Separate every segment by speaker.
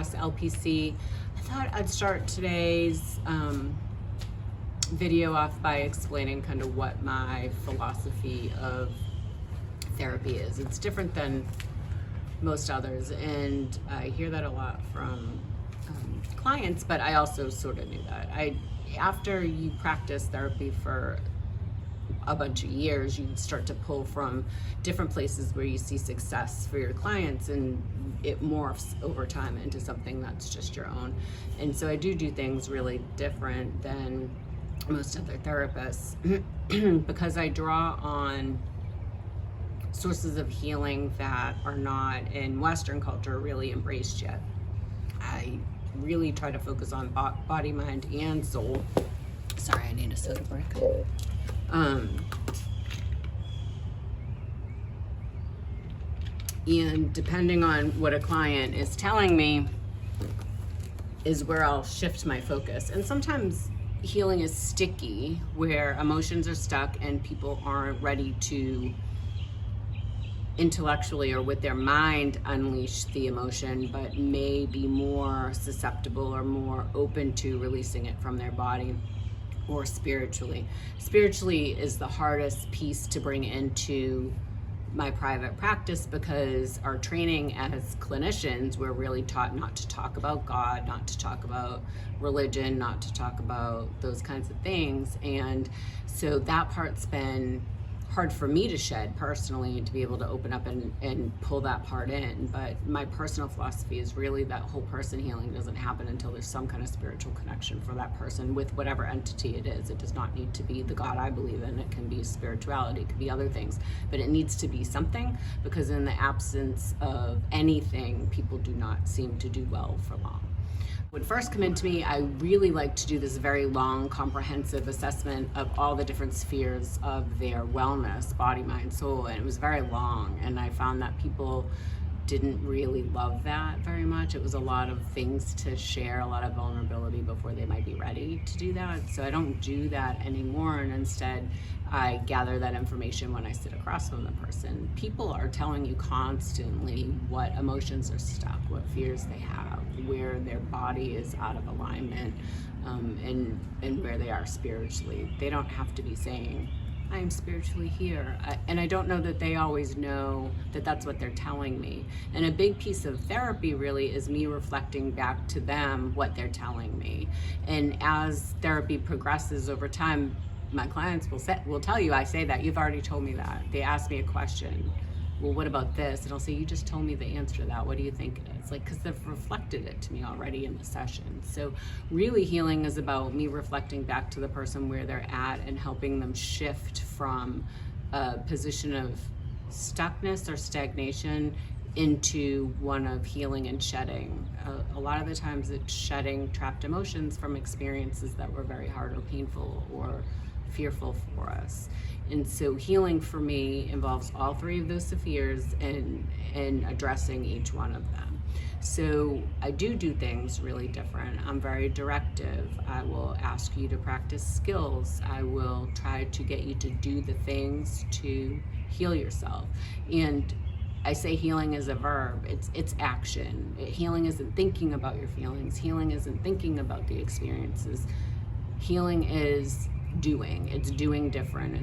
Speaker 1: class, LPC. I thought I'd start today's video off by explaining kind of what my philosophy of therapy is. It's different than most others, and I hear that a lot from clients, but I also sort of knew that. After you practice therapy for a bunch of years, you start to pull from different places where you see success for your clients, and it morphs over time into something that's just your own. And so I do things really different than most other therapists because I draw on sources of healing that are not in Western culture really embraced yet. I really try to focus on body, mind, and soul. Sorry, I need a soda break. And depending on what a client is telling me is where I'll shift my focus. And sometimes healing is sticky, where emotions are stuck and people aren't ready to intellectually or with their mind unleash the emotion, but may be more susceptible or more open to releasing it from their body or spiritually. Spiritually is the hardest piece to bring into my private practice because our training as clinicians, we're really taught not to talk about God, not to talk about religion, not to talk about those kinds of things. And so that part's been hard for me to shed personally, and to be able to open up and pull that part in. But my personal philosophy is really that whole person healing doesn't happen until there's some kind of spiritual connection for that person with whatever entity it is. It does not need to be the God I believe in. It can be spirituality, it could be other things, but it needs to be something, because in the absence of anything, people do not seem to do well for long. Would first come into me, I really like to do this very long, comprehensive assessment of all the different spheres of their wellness, body, mind, soul, and it was very long, and I found that people didn't really love that very much. It was a lot of things to share, a lot of vulnerability before they might be ready to do that. So I don't do that anymore, and instead I gather that information when I sit across from the person. People are telling you constantly what emotions are stuck, what fears they have, where their body is out of alignment, and where they are spiritually. They don't have to be saying, I'm spiritually here. And I don't know that they always know that that's what they're telling me. And a big piece of therapy really is me reflecting back to them what they're telling me. And as therapy progresses over time, my clients will tell you, I say that, you've already told me that. They ask me a question, well, what about this? And I'll say, you just told me the answer to that. What do you think it is? Like, because they've reflected it to me already in the session. So really healing is about me reflecting back to the person where they're at and helping them shift from a position of stuckness or stagnation into one of healing and shedding. A lot of the times it's shedding trapped emotions from experiences that were very hard or painful or fearful for us. And so healing for me involves all three of those spheres and addressing each one of them. So I do things really different. I'm very directive. I will ask you to practice skills. I will try to get you to do the things to heal yourself. And I say healing is a verb. It's action. Healing isn't thinking about your feelings. Healing isn't thinking about the experiences. Healing is doing. It's doing different.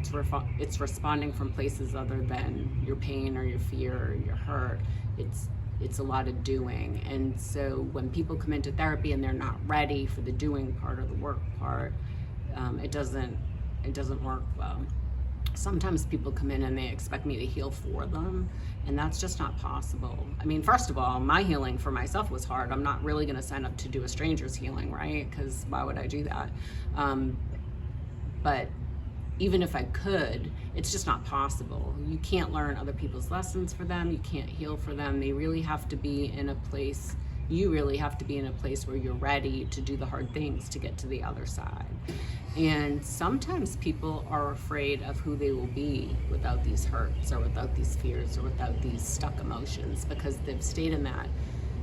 Speaker 1: It's responding from places other than your pain or your fear or your hurt. It's a lot of doing. And so when people come into therapy and they're not ready for the doing part or the work part, it doesn't work well. Sometimes people come in and they expect me to heal for them, and that's just not possible. I mean, first of all, my healing for myself was hard. I'm not really going to sign up to do a stranger's healing, right? Because why would I do that? But even if I could, it's just not possible. You can't learn other people's lessons for them. You can't heal for them. They really have to be in a place, you really have to be in a place where you're ready to do the hard things to get to the other side. And sometimes people are afraid of who they will be without these hurts or without these fears or without these stuck emotions, because they've stayed in that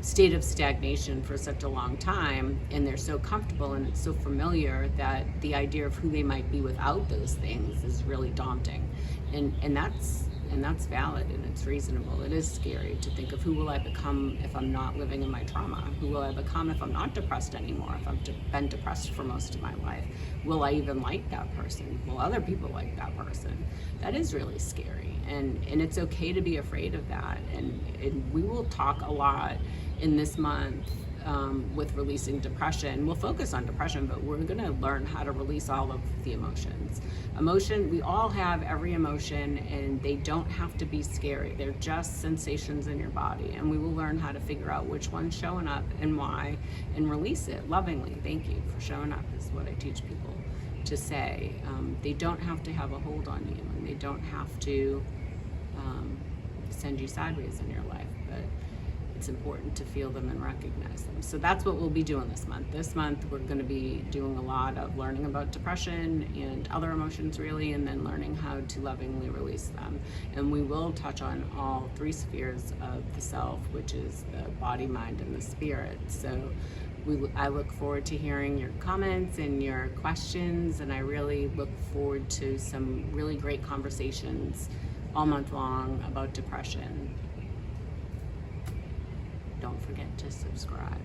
Speaker 1: state of stagnation for such a long time, and they're so comfortable and it's so familiar that the idea of who they might be without those things is really daunting. And And that's valid and it's reasonable. It is scary to think of who will I become if I'm not living in my trauma? Who will I become if I'm not depressed anymore? If I've been depressed for most of my life? Will I even like that person? Will other people like that person? That is really scary. And it's okay to be afraid of that. And we will talk a lot in this month with releasing depression. We'll focus on depression, but we're going to learn how to release all of the emotions. We all have every emotion, and they don't have to be scary. They're just sensations in your body, and we will learn how to figure out which one's showing up and why, and release it lovingly. Thank you for showing up is what I teach people to say. They don't have to have a hold on you, and they don't have to send you sideways in your life, but it's important to feel them and recognize them. So that's what we'll be doing this month. This month we're going to be doing a lot of learning about depression and other emotions, really, and then learning how to lovingly release them. And we will touch on all 3 spheres of the self, which is the body, mind, and the spirit. So I look forward to hearing your comments and your questions, and I really look forward to some really great conversations all month long about depression. Don't forget to subscribe.